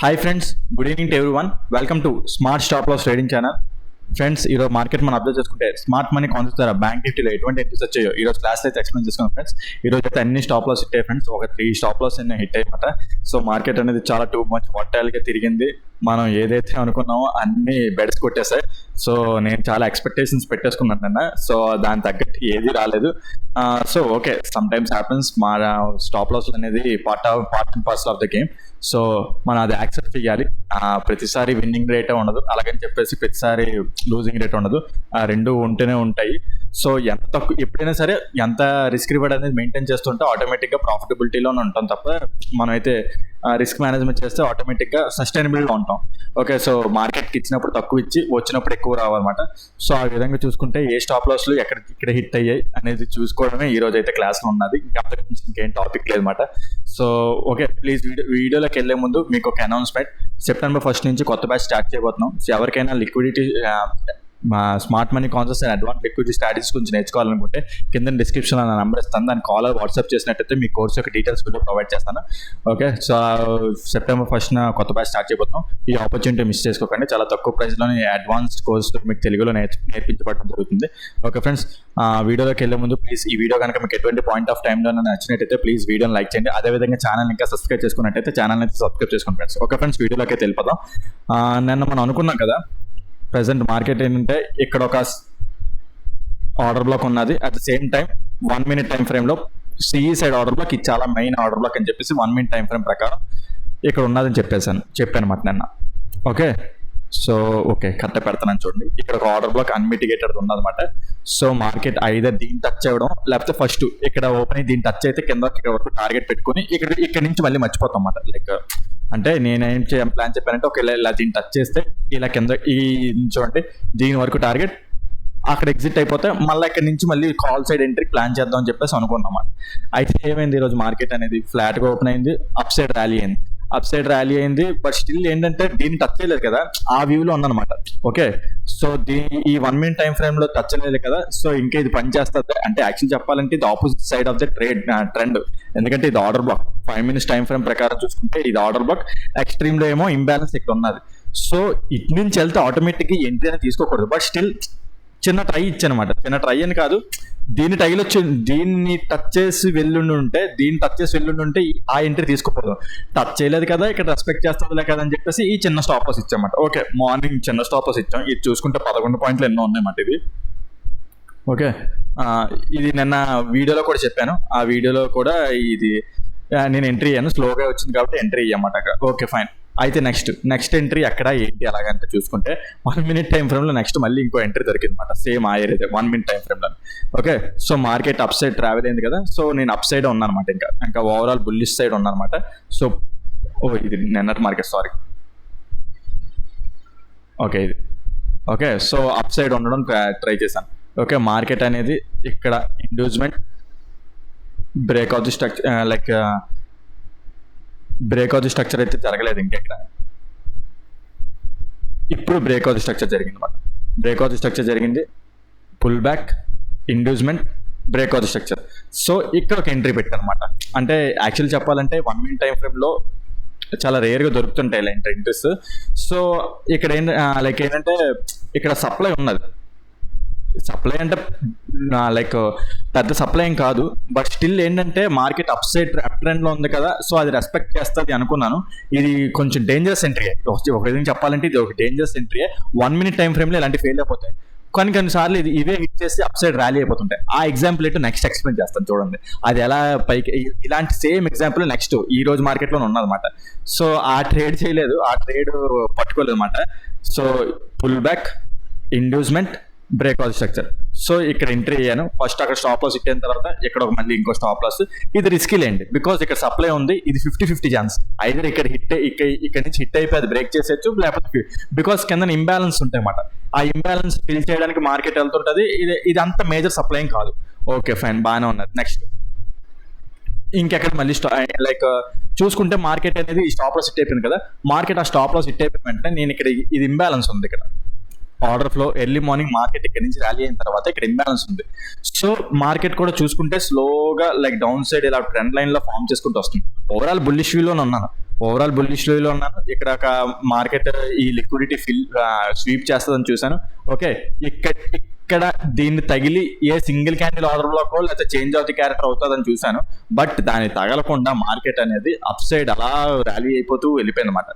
Hi friends, good evening to everyone. Welcome to smart stop loss trading channel. Friends, ఈరోజు market మనం observe చేసుకుంటే smart money concept ద్వారా bank నిఫ్టీలో ఎటువంటి entries వచ్చాయో ఈరోజు క్లాస్ అయితే ఎక్స్ప్లెయిన్ చేసుకున్నాం ఫ్రెండ్స్. ఈరోజు అయితే అన్ని స్టాప్ లాస్ హిట్ అయ్యాయి ఫ్రెండ్స్. ఒక 3 స్టాప్ లాస్ అన్నీ హిట్ అయ్యమాట. సో మార్కెట్ అనేది చాలా టూ మచ్ వాటైల్గా తిరిగింది. మనం ఏదైతే అనుకున్నామో అన్ని బెడ్స్ కొట్టేసాయి. సో నేను చాలా ఎక్స్పెక్టేషన్స్ పెట్టేసుకున్నాను నిన్న. సో దాని తగ్గట్టు ఏది రాలేదు. So okay, some times happens. మా స్టాప్ లాస్ అనేది part and parcel of the game. So మనం అది యాక్సెప్ట్ చేయాలి. ప్రతిసారి విన్నింగ్ రేటే ఉండదు, అలాగని చెప్పేసి ప్రతిసారి లూజింగ్ రేట్ ఉండదు. రెండు ఉంటూనే ఉంటాయి. సో ఎంత తక్కువ ఎప్పుడైనా సరే ఎంత రిస్క్ రివార్డ్ అనేది మెయింటైన్ చేస్తుంటే ఆటోమేటిక్గా ప్రాఫిటబిలిటీలోనే ఉంటాం తప్ప మనమైతే రిస్క్ మేనేజ్మెంట్ చేస్తే ఆటోమేటిక్గా సస్టైనబుల్గా ఉంటాం. ఓకే, సో మార్కెట్కి ఇచ్చినప్పుడు తక్కువ ఇచ్చి వచ్చినప్పుడు ఎక్కువ రావాలన్నమాట. సో ఆ విధంగా చూసుకుంటే ఏ స్టాప్ లాస్లు ఇక్కడ హిట్ అయ్యాయి అనేది చూసుకోవడమే ఈ రోజు అయితే క్లాస్లో ఉన్నది. ఇంకేం టాపిక్ లేదన్నమాట. సో ఓకే, ప్లీజ్ వీడియోలోకి వెళ్ళే ముందు మీకు ఒక అనౌన్స్మెంట్. September 1st నుంచి కొత్త బ్యాచ్ స్టార్ట్ చేయబోతున్నాం. సో ఎవరికైనా లిక్విడిటీ మా smart money concepts and advance liquidity strategies గురించి నేర్చుకోవాలనుకుంటే కింద డిస్క్రిప్షన్లో నా నెంబర్ ఇస్తాను. దాని కాల్ వాట్సాప్ చేసినట్టయితే మీ కోర్స్ యొక్క డీటెయిల్స్ కూడా ప్రొవైడ్ చేస్తాను. ఓకే, సో September 1st కొత్త బ్యాచ్ స్టార్ట్ చేయబోతున్నాం. ఈ ఆపర్చునిటీ మిస్ చేసుకోకండి. చాలా తక్కువ ప్రైస్లోనే అడ్వాన్స్డ్ కోర్స్ మీకు తెలుగులో నేర్పించబడడం జరుగుతుంది. ఓకే ఫ్రెండ్స్, వీడియోలోకి వెళ్ళే ముందు ప్లీజ్ ఈ వీడియో కనుక మీకు ఎటువంటి పాయింట్ ఆఫ్ టైంలో నచ్చినట్టయితే ప్లీజ్ వీడియోని లైక్ చేయండి. అదేవిధంగా ఛానల్ ఇంకా సబ్స్క్రైబ్ చేసుకున్నట్టయితే ఛానల్ అయితే సబ్స్క్రైబ్ చేసుకోండి ఫ్రెండ్స్. ఓకే ఫ్రెండ్స్, వీడియోలోకి అయితే వెళ్ళిపోదాం. నిన్న మనం అనుకున్నాం కదా, ప్రెసెంట్ మార్కెట్ ఏంటంటే ఇక్కడ ఒక ఆర్డర్ బ్లాక్ ఉన్నది. At the same time 1 minute time ఫ్రేమ్లో సిఈ సైడ్ ఆర్డర్ బ్లాక్, ఇది చాలా మెయిన్ ఆర్డర్ బ్లాక్ అని చెప్పేసి 1 minute టైం ఫ్రేమ్ ప్రకారం ఇక్కడ ఉన్నదని చెప్పాను మాట నిన్న. ఓకే, సో ఓకే కరెక్ట్ పెడతానని చూడండి. ఇక్కడ ఒక ఆర్డర్ బ్లాక్ అన్మిటిగేటెడ్ ఉన్నదన్నమాట. సో మార్కెట్ ఐదర్ దీన్ని టచ్ అవ్వడం, లేకపోతే ఫస్ట్ ఇక్కడ ఓపెన్ అయ్యి దీన్ని టచ్ అయితే కింద వరకు టార్గెట్ పెట్టుకుని ఇక్కడ నుంచి మళ్ళీ మర్చిపోతాం అన్నమాట. లైక్ అంటే నేనేం ప్లాన్ చెప్పానంటే ఒక ఇలా దీన్ని టచ్ చేస్తే ఇలా కింద ఈ చూడండి దీని వరకు టార్గెట్, అక్కడ ఎగ్జిట్ అయిపోతే మళ్ళీ ఇక్కడ నుంచి మళ్ళీ కాల్ సైడ్ ఎంట్రీ ప్లాన్ చేద్దాం అని చెప్పేసి అనుకున్నాం. అయితే ఏమైంది, ఈరోజు మార్కెట్ అనేది ఫ్లాట్గా ఓపెన్ అయింది, అప్ సైడ్ ర్యాలీ అయింది. బట్ స్టిల్ ఏంటంటే దీన్ని టచ్ చేయలేదు కదా, ఆ వ్యూలో ఉందన్నమాట. ఓకే, సో ఈ 1 minute టైం ఫ్రేమ్ లో టచ్ చేయలేదు కదా. సో ఇంకా ఇది పని చేస్తుంది అంటే యాక్చువల్ చెప్పాలంటే ఇది opposite side of the trend. ఎందుకంటే ఇది order black. 5 minutes time frame ప్రకారం చూసుకుంటే ఇది ఆర్డర్ బ్లాక్, ఎక్స్ట్రీమ్ లో ఏమో ఇంబ్యాలెన్స్ ఇక్కడ ఉన్నది. సో ఇటు నుంచి వెళ్తే ఆటోమేటిక్ గా ఎంట్రీ అనేది తీసుకోకూడదు. బట్ స్టిల్ చిన్న ట్రై ఇచ్చానమాట. చిన్న ట్రై అని కాదు, దీన్ని టచ్ చేసి వెళ్ళుంటే ఆ ఎంట్రీ తీసుకోకూడదు. టచ్ చేయలేదు కదా, ఇక్కడ రెస్పెక్ట్ చేస్తుందిలే కదా అని చెప్పేసి ఈ చిన్న స్టాప్ లాస్ ఇచ్చామాట. ఓకే, మార్నింగ్ చిన్న స్టాప్ లాస్ ఇచ్చాం. ఇది చూసుకుంటే 11 పాయింట్లు ఎన్నో ఉన్నాయన్నమాట ఇది. ఓకే, ఇది నిన్న వీడియోలో కూడా చెప్పాను. ఆ వీడియోలో కూడా ఇది నేను ఎంట్రీ అయ్యాను, స్లోగా వచ్చింది కాబట్టి ఎంట్రీ అయ్యామాట అక్కడ. Okay fine. అయితే నెక్స్ట్ ఎంట్రీ ఎక్కడ ఏంటి అలాగంటే చూసుకుంటే 1 minute టైం ఫ్రేమ్లో నెక్స్ట్ మళ్ళీ ఇంకో ఎంట్రీ దొరికింది అనమాట. సేమ్ ఆ ఏరియా 1 minute టైం ఫ్రేమ్లో. Okay, so market up side travel అయింది కదా. సో నేను అప్ సైడ్ ఉన్నాను అనమాట. ఇంకా ఓవరాల్ బుల్లిష్ సైడ్ ఉన్నానమాట. సో ఇది నిన్నటి market, sorry. Okay, so up side ఉండడం ట్రై చేశాను. ఓకే, మార్కెట్ అనేది ఇక్కడ inducement break of the structure అయితే జరగలేదు. ఇంకెక్కడ ఇప్పుడు బ్రేక్ ఆఫ్ ది స్ట్రక్చర్ జరిగింది అనమాట. బ్రేక్ ఆఫ్ ది స్ట్రక్చర్ జరిగింది, pull back, inducement, break of the structure. So ఇక్కడ ఒక ఎంట్రీ పెట్టాను అనమాట. అంటే యాక్చువల్ చెప్పాలంటే 1 minute టైం ఫ్రేమ్లో చాలా రేర్గా దొరుకుతుంటాయి ఇలాంటి ఎంట్రీస్. సో ఇక్కడ ఏంటంటే ఇక్కడ సప్లై ఉన్నది. సప్లై అంటే పెద్ద సప్లై ఏం కాదు, బట్ స్టిల్ ఏంటంటే మార్కెట్ అప్ ట్రెండ్ లో ఉంది కదా. సో అది రెస్పెక్ట్ చేస్తుంది అనుకున్నాను. ఇది కొంచెం డేంజరస్ ఎంట్రీ. ఒక విధంగా చెప్పాలంటే ఇది ఒక dangerous entry. 1 minute time frame లో ఇలాంటి ఫెయిల్ అయిపోతాయి. కొన్నిసార్లు ఇవే హిట్ చేసి అప్ సైడ్ ర్యాలీ అయిపోతుంటాయి. ఆ ఎగ్జాంపుల్ ఏంటో నెక్స్ట్ ఎక్స్ప్లెయిన్ చేస్తాను చూడండి. అది ఎలా పైకి, ఇలాంటి సేమ్ ఎగ్జాంపుల్ నెక్స్ట్ ఈ రోజు మార్కెట్లో ఉన్నదన్నమాట. సో ఆ ట్రేడ్ చేయలేదు, ఆ ట్రేడ్ పట్టుకోలేదు అనమాట. So pull back, inducement, break of structure. So ఇక్కడ ఎంట్రీ అయ్యాను. ఫస్ట్ అక్కడ స్టాప్ లాస్ హిట్ అయిన తర్వాత ఇక్కడ మళ్ళీ ఇంకో స్టాప్ లాస్. ఇది రిస్కీ లేండి, బికాస్ ఇక్కడ సప్లై ఉంది. ఇది 50-50 ఛాన్స్. ఐదర్ ఇక్కడ నుంచి హిట్ అయిపోయి అది బ్రేక్ చేసేయచ్చు, లేకపోతే బికాస్ కింద ఇంబ్యాలెన్స్ ఉంటాయి అన్నమాట. ఆ ఇంబ్యాలెన్స్ ఫిల్ చేయడానికి మార్కెట్ వెళ్తుంటది. ఇది అంత మేజర్ సప్లై ఏం కాదు. ఓకే ఫైన్, బాగానే ఉన్నది. నెక్స్ట్ ఇంకెక్కడ మళ్ళీ చూసుకుంటే మార్కెట్ అనేది ఈ స్టాప్ లాస్ హిట్ అయిపోయింది కదా. మార్కెట్ ఆ స్టాప్ లాస్ హిట్ అయిపోయిన వెంటనే నేను ఇక్కడ ఇది ఇంబ్యాలెన్స్ ఉంది. ఇక్కడ order flow early morning market ఇక్కడ నుంచి ర్యాలీ అయిన తర్వాత ఇక్కడ ఇంబ్యాలెన్స్ ఉంది. సో మార్కెట్ కూడా చూసుకుంటే స్లోగా డౌన్ సైడ్ ఇలా ట్రెండ్ లైన్ లో ఫామ్ చేసుకుంటూ వస్తుంది. ఓవరాల్ బుల్లిష్ వ్యూలోనే ఉన్నాను. ఓవరాల్ బుల్లిష్ లో ఉన్నాను. ఇక్కడ ఒక మార్కెట్ ఈ లిక్విడిటీ స్వీప్ చేస్తుందని చూసాను. ఓకే, ఇక్కడ దీన్ని తగిలి a single candle order black లేకపోతే చేంజ్ ఆఫ్ ది క్యారెక్టర్ అవుతుందని చూసాను. బట్ దాన్ని తగలకుండా మార్కెట్ అనేది అప్ సైడ్ అలా ర్యాలీ అయిపోతూ వెళ్ళిపోయింది అనమాట.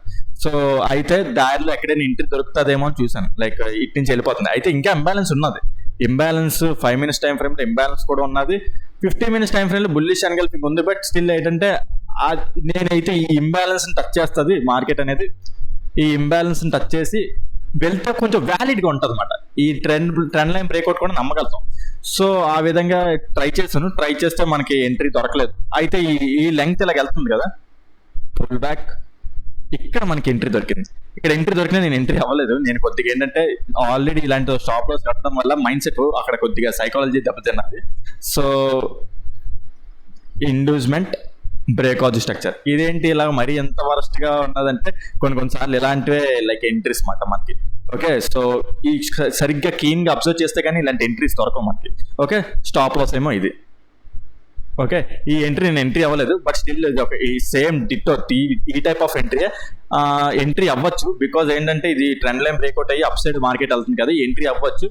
సో అయితే దారిలో ఎక్కడైనా ఎంట్రీ దొరుకుతుందేమో అని చూసాను, లైక్ ఇటు నుంచి వెళ్ళిపోతుంది. అయితే ఇంకా ఇంబ్యాలెన్స్ ఉన్నది. ఇంబ్యాలెన్స్ 5 minutes టైం ఫ్రేమ్ లో ఇంబ్యాలెన్స్ కూడా ఉన్నది. 15 minutes టైం ఫ్రేమ్ లో బుల్లిష్ ఎన్గల్ఫింగ్ ఉంది. బట్ స్టిల్ ఏంటంటే నేనైతే ఈ ఇంబ్యాలెన్స్ టచ్ చేస్తుంది మార్కెట్ అనేది. ఈ ఇంబ్యాలెన్స్ టచ్ చేసి వెళ్తే కొంచెం వ్యాలిడ్ గా ఉంటుంది అనమాట. ఈ ట్రెండ్ లైన్ బ్రేక్అవుట్ కూడా నమ్మగలుగుతాం. సో ఆ విధంగా ట్రై చేస్తే మనకి ఎంట్రీ దొరకలేదు. అయితే ఈ లెంగ్త్ ఇలాగ వెళ్తుంది కదా, పుల్ బ్యాక్ ఇక్కడ మనకి ఎంట్రీ దొరికింది. ఇక్కడ ఎంట్రీ దొరికినా నేను ఎంట్రీ అవ్వలేదు. నేను కొద్దిగా ఏంటంటే ఆల్రెడీ ఇలాంటి స్టాప్ లాస్ కట్టడం వల్ల మైండ్ సెట్ అక్కడ కొద్దిగా సైకాలజీ దెబ్బతిన్నది. సో ఇండ్యూస్మెంట్ బ్రేక్అవుట్ స్ట్రక్చర్ ఇదేంటి ఇలా మరీ ఎంత వరస్ట్ గా ఉన్నదంటే కొన్నిసార్లు ఇలాంటివే లైక్ ఎంట్రీస్ మాట మనకి. ఓకే, సో ఈ సరిగ్గా కీన్ గా అబ్జర్వ్ చేస్తే కానీ ఇలాంటి ఎంట్రీస్ దొరకవు మనకి. ఓకే, స్టాప్ లాస్ ఏమో ఇది. ఓకే, ఈ ఎంట్రీ నేను ఎంట్రీ అవ్వలేదు. బట్ స్టిల్ ఈ సేమ్ డిట్టో ఈ టైప్ ఆఫ్ ఎంట్రీ అవ్వచ్చు. బికాజ్ ఏంటంటే ఇది ట్రెండ్ లైన్ బ్రేక్అవుట్ అయ్యి అప్ సైడ్ మార్కెట్ వెళ్తుంది కదా, ఎంట్రీ అవ్వచ్చు.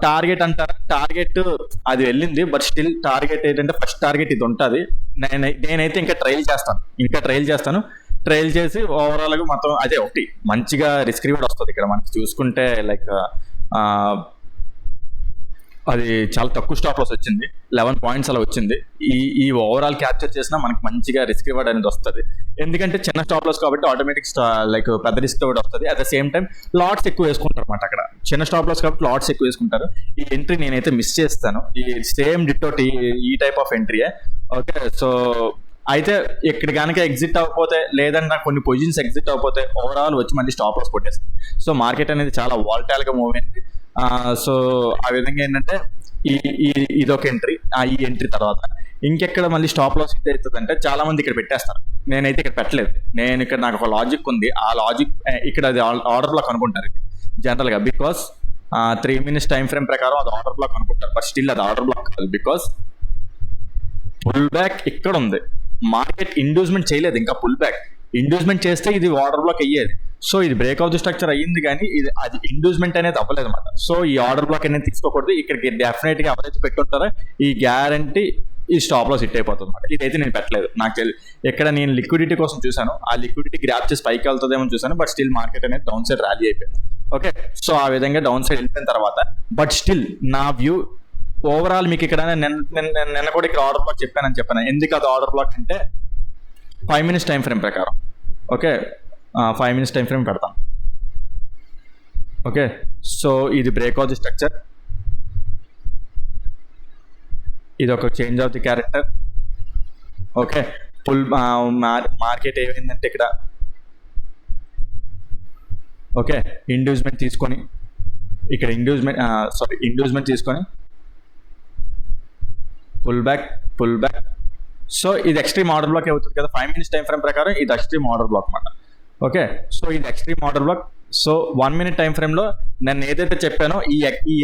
టార్గెట్ అంటారా, టార్గెట్ అది వెళ్ళింది. బట్ స్టిల్ టార్గెట్ ఏంటంటే ఫస్ట్ టార్గెట్ ఇది ఉంటుంది. నేనైతే ఇంకా ట్రయల్ చేస్తాను. ట్రయల్ చేసి ఓవరాల్ గా మొత్తం అదే ఒకటి మంచిగా రిస్క్ రివార్డ్ వస్తుంది. ఇక్కడ మనకి చూసుకుంటే లైక్ అది చాలా తక్కువ స్టాప్ లాస్ వచ్చింది, 11 points అలా వచ్చింది. ఈ ఓవరాల్ క్యాప్చర్ చేసినా మనకి మంచిగా రిస్క్ రివార్డ్ అనేది వస్తుంది. ఎందుకంటే చిన్న స్టాప్ లాస్ కాబట్టి ఆటోమేటిక్ లైక్ పెద్ద రిస్క్ రివార్డ్ వస్తుంది. At the same time LADS ఎక్కువ వేసుకుంటారు అనమాట. అక్కడ చిన్న స్టాప్ లాస్ కాబట్టి లాట్స్ ఎక్కువ వేసుకుంటారు. ఈ ఎంట్రీ నేనైతే మిస్ చేస్తాను. ఈ సేమ్ డిట్టోటి ఈ టైప్ ఆఫ్ ఎంట్రీయే. ఓకే, సో అయితే ఇక్కడ కనుక ఎగ్జిట్ అవ్వకపోతే లేదంటే నాకు కొన్ని పొజిషన్స్ ఎగ్జిట్ అవ్వకపోతే ఓవరాల్ వచ్చి మళ్ళీ స్టాప్ లాస్ కొట్టేస్తుంది. సో మార్కెట్ అనేది చాలా వాలటైల్ గా మూవ్ అయింది. సో ఆ విధంగా ఏంటంటే ఇదొక ఎంట్రీ. ఈ ఎంట్రీ తర్వాత ఇంకెక్కడ మళ్ళీ స్టాప్ లాస్ హిట్ అవుతుంది అంటే చాలా మంది ఇక్కడ పెట్టేస్తారు. నేనైతే ఇక్కడ పెట్టలేదు. నాకు ఒక లాజిక్ ఉంది. ఆ లాజిక్ ఇక్కడ అది ఆర్డర్ బ్లాక్ అనుకుంటారు జనరల్ గా. బికాస్ 3 minutes టైం ఫ్రేమ్ ప్రకారం అది ఆర్డర్ బ్లాక్ అనుకుంటారు. బట్ స్టిల్ అది ఆర్డర్ బ్లాక్ కాదు. బికాస్ పుల్ బ్యాక్ ఇక్కడ ఉంది. మార్కెట్ ఇండ్యూస్మెంట్ చేయలేదు ఇంకా. పుల్ బ్యాక్ ఇండ్యూస్మెంట్ చేస్తే ఇది ఆర్డర్ బ్లాక్ అయ్యేది. సో ఇది బ్రేక్ ఆఫ్ ది స్ట్రక్చర్ అయ్యింది కానీ అది ఇండ్యూస్మెంట్ అనేది అవ్వలేదు అనమాట. సో ఈ ఆర్డర్ బ్లాక్ అనేది తీసుకోకూడదు. ఇక్కడికి డెఫినెట్ గా ఎవరైతే పెట్టుంటారో ఈ గ్యారంటీ ఈ స్టాప్ లాస్ హిట్ అయిపోతుంది అనమాట. ఇదైతే నేను పెట్టలేదు. నాకు తెలియదు. ఎక్కడ నేను లిక్విడిటీ కోసం చూసాను, ఆ లిక్విడిటీ గ్రాప్ చేసి పైకి వెళ్తుందేమో చూసాను. బట్ స్టిల్ మార్కెట్ అనేది డౌన్ సైడ్ ర్యాలీ అయిపోయింది. ఓకే, సో ఆ విధంగా డౌన్ సైడ్ వెళ్ళిపోయిన తర్వాత బట్ స్టిల్ నా వ్యూ ఓవరాల్ మీకు ఇక్కడ నిన్న కూడా ఇక్కడ ఆర్డర్ బ్లాక్ చెప్పాను. ఎందుకు అది ఆర్డర్ బ్లాక్ అంటే 5 minutes టైం ఫ్రేమ్ ప్రకారం. ఓకే, 5 minutes టైం ఫ్రేమ్ పెడతాం. ఓకే, సో ఇది బ్రేక్ ఆఫ్ ది స్ట్రక్చర్, ఇది ఒక change of the character. Okay, full market ఏమైందంటే ఇక్కడ ఓకే ఇండ్యూస్మెంట్ తీసుకొని ఇక్కడ ఇండ్యూస్మెంట్ తీసుకొని పుల్ బ్యాక్. సో ఇది ఎక్స్ట్రీమ్ ఆర్డర్ బ్లాక్ అవుతుంది కదా 5 minutes టైం ఫ్రేమ్ ప్రకారం. ఇది ఎక్స్ట్రీమ్ ఆర్డర్ బ్లాక్ అన్నమాట. ఓకే, సో ఇది extreme order black. So 1 minute time frame లో నేను ఏదైతే చెప్పానో ఈ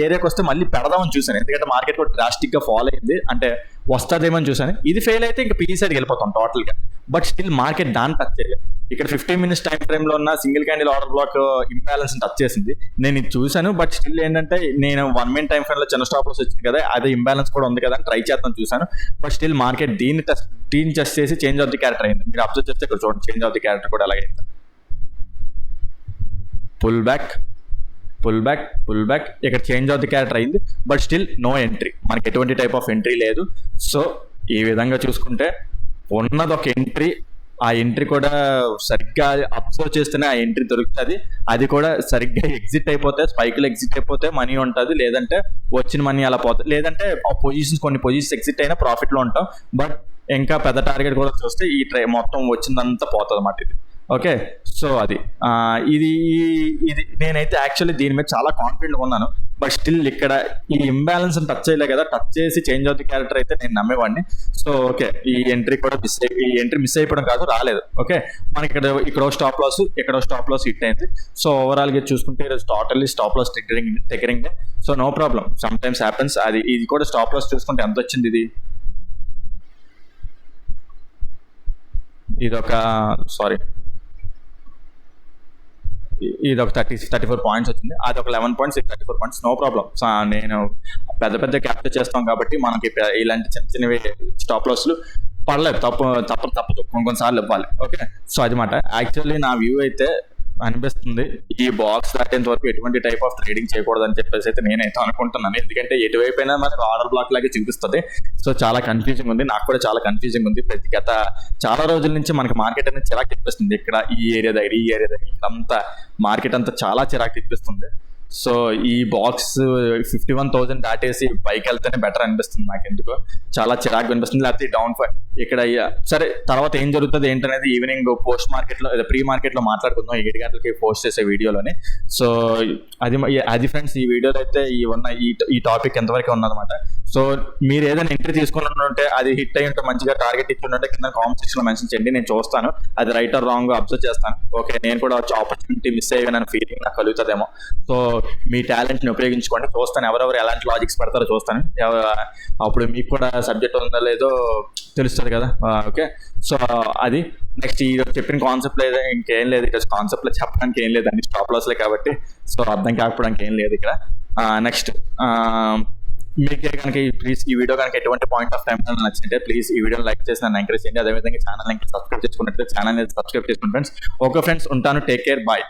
ఏరియాకి వస్తే మళ్ళీ పెడదామని చూసాను. ఎందుకంటే మార్కెట్ కూడా డ్రాస్టిక్ గా ఫాల్ అయింది, అంటే వస్తుందేమో అని చూసాను. ఇది ఫెయిల్ అయితే ఇంకా పీఈ సైడ్కి వెళ్ళిపోతాం టోటల్ గా. బట్ స్టిల్ మార్కెట్ దాన్ని టచ్ చేయలేదు. ఇక్కడ 15 minutes టైం ఫ్రేమ్ లో ఉన్న single candle order black imbalance touch చేసింది. నేను ఇది చూసాను. బట్ స్టిల్ ఏంటంటే నేను 1 minute టైం ఫ్రేమ్ లో చిన్న స్టాప్ లాస్ వచ్చింది కదా, అదే ఇంబ్యాలెన్స్ కూడా ఉంది కదా అని ట్రై చేద్దాం చూసాను. బట్ స్టిల్ మార్కెట్ దీన్ని టెస్ట్ చేసి చేంజ్ ఆఫ్ ది క్యారెక్టర్ అయింది. మీరు అబ్జర్వ్ చేస్తే ఇక్కడ చూడండి, చేంజ్ ఆఫ్ ది క్యారెక్టర్ కూడా అలాగైంది. పుల్ బ్యాక్ ఇక్కడ చేంజ్ ఆఫ్ ది క్యారెక్టర్ అయింది. బట్ స్టిల్ నో ఎంట్రీ, మనకి ఎటువంటి టైప్ ఆఫ్ ఎంట్రీ లేదు. సో ఈ విధంగా చూసుకుంటే ఉన్నది ఒక ఎంట్రీ. ఆ ఎంట్రీ కూడా సరిగ్గా అబ్జర్వ్ చేస్తేనే ఆ ఎంట్రీ దొరుకుతుంది. అది కూడా సరిగ్గా ఎగ్జిట్ అయిపోతే, స్పైక్లో ఎగ్జిట్ అయిపోతే మనీ ఉంటుంది, లేదంటే వచ్చిన మనీ అలా పోతుంది. లేదంటే కొన్ని పొజిషన్స్ ఎగ్జిట్ అయినా ప్రాఫిట్లో ఉంటాం. బట్ ఇంకా పెద్ద టార్గెట్ కూడా చూస్తే ఈ మొత్తం వచ్చిందంతా పోతుంది అన్నమాట ఇది. ఓకే, సో అది ఇది నేనైతే యాక్చువల్లీ దీని మీద చాలా కాన్ఫిడెంట్గా ఉన్నాను. బట్ స్టిల్ ఇక్కడ ఈ ఇంబ్యాలెన్స్ టచ్ చేయలే కదా, టచ్ చేసి చేంజ్ ఆఫ్ ది క్యారెక్టర్ అయితే నేను నమ్మేవాడిని. సో ఓకే, ఈ ఎంట్రీ కూడా మిస్ అయిపోవడం కాదు, రాలేదు. ఓకే, మనకి ఇక్కడ స్టాప్ లాస్ హిట్ అయింది. సో ఓవరాల్ గా చూసుకుంటే totally stop loss triggering. So no problem, sometimes happens. ఇది కూడా స్టాప్ లాస్ చూసుకుంటే ఎంత వచ్చింది, ఇదొక సారీ ఇది ఒక 34 పాయింట్స్ వచ్చింది, అది ఒక 11.634 పాయింట్స్. No problem. నేను పెద్ద క్యాప్చర్ చేస్తాం కాబట్టి మనకి ఇలాంటి చిన్నవి స్టాప్ లాస్లు పడలేదు, తప్పదు కొన్నిసార్లు ఇవ్వాలి. ఓకే, సో అది మాట. యాక్చువల్లీ నా వ్యూ అయితే అనిపిస్తుంది ఈ బాక్స్ దాటేంత వరకు ఎటువంటి టైప్ ఆఫ్ ట్రేడింగ్ చేయకూడదు అని చెప్పేసి అయితే నేనైతే అనుకుంటున్నాను. ఎందుకంటే ఎటువైపు అయినా మనకు ఆర్డర్ బ్లాక్ లాగే చూపిస్తుంది. సో చాలా కన్ఫ్యూజింగ్ ఉంది, నాకు కూడా చాలా కన్ఫ్యూజింగ్ ఉంది. గత చాలా రోజుల నుంచి మనకి మార్కెట్ అనేది చిరాకు తెప్పిస్తుంది. ఇక్కడ ఈ ఏరియా దగ్గర అంతా మార్కెట్ అంతా చాలా చిరాకు తెప్పిస్తుంది. సో ఈ బాక్స్ 51,000 దాటేసి పైకి వెళ్తేనే బెటర్ అనిపిస్తుంది నాకు. ఎందుకో చాలా చిరాకు అనిపిస్తుంది. లేకపోతే డౌన్ ఫైల్ ఇక్కడ సరే, తర్వాత ఏం జరుగుతుంది ఏంటనేది ఈవినింగ్ పోస్ట్ మార్కెట్లో ప్రీ మార్కెట్లో మాట్లాడుకుందాం 7 గంటలకి పోస్ట్ చేసే వీడియోలోని. సో అది ఫ్రెండ్స్, ఈ వీడియోలో అయితే ఈ టాపిక్ ఎంతవరకు ఉన్నదన్నమాట. సో మీరు ఏదైనా ఎంట్రీ తీసుకుని ఉంటే, అది హిట్ అయ్యి ఉంటే, మంచిగా టార్గెట్ ఇచ్చి ఉంటే కింద కామెంట్ సెక్షన్లో మెన్షన్ చేయండి, నేను చూస్తాను. అది రైట్ ఆర్ రాంగ్ అబ్జర్వ్ చేస్తాను. ఓకే, నేను కూడా వచ్చి ఆపర్చునిటీ మిస్ అయ్యానని ఫీలింగ్ నాకు కలుగుతుందేమో. సో మీ టాలెంట్ని ఉపయోగించుకోండి. చూస్తాను ఎవరెవరు ఎలాంటి లాజిక్స్ పెడతారో చూస్తాను. అప్పుడు మీకు కూడా సబ్జెక్ట్ ఉందో లేదో తెలుస్తుంది కదా. ఓకే, సో అది నెక్స్ట్ ఈ చెప్పిన కాన్సెప్ట్ లేదు, ఇంకేం లేదు ఇక్కడ. కాన్సెప్ట్లో చెప్పడానికి ఏం లేదు, అన్ని స్టాప్ లాస్లే కాబట్టి. సో అర్థం కాకపోవడానికి ఏం లేదు ఇక్కడ. నెక్స్ట్ మీకే కనుక ప్లీజ్ ఈ వీడియో కనుక ఎటువంటి పాయింట్ ఆఫ్ టైం నచ్చితే ప్లీజ్ ఈ వీడియోని లైక్ చేసి నన్ను ఎంకరేజ్ చేయండి. అదేవిధంగా ఛానల్ ఇంకా సబ్స్క్రైబ్ చేసుకున్నట్టు ఛానల్ సబ్స్క్రైబ్ చేసుకుని ఫ్రెండ్స్. ఓకే ఫ్రెండ్స్, ఉంటాను. Take care, bye.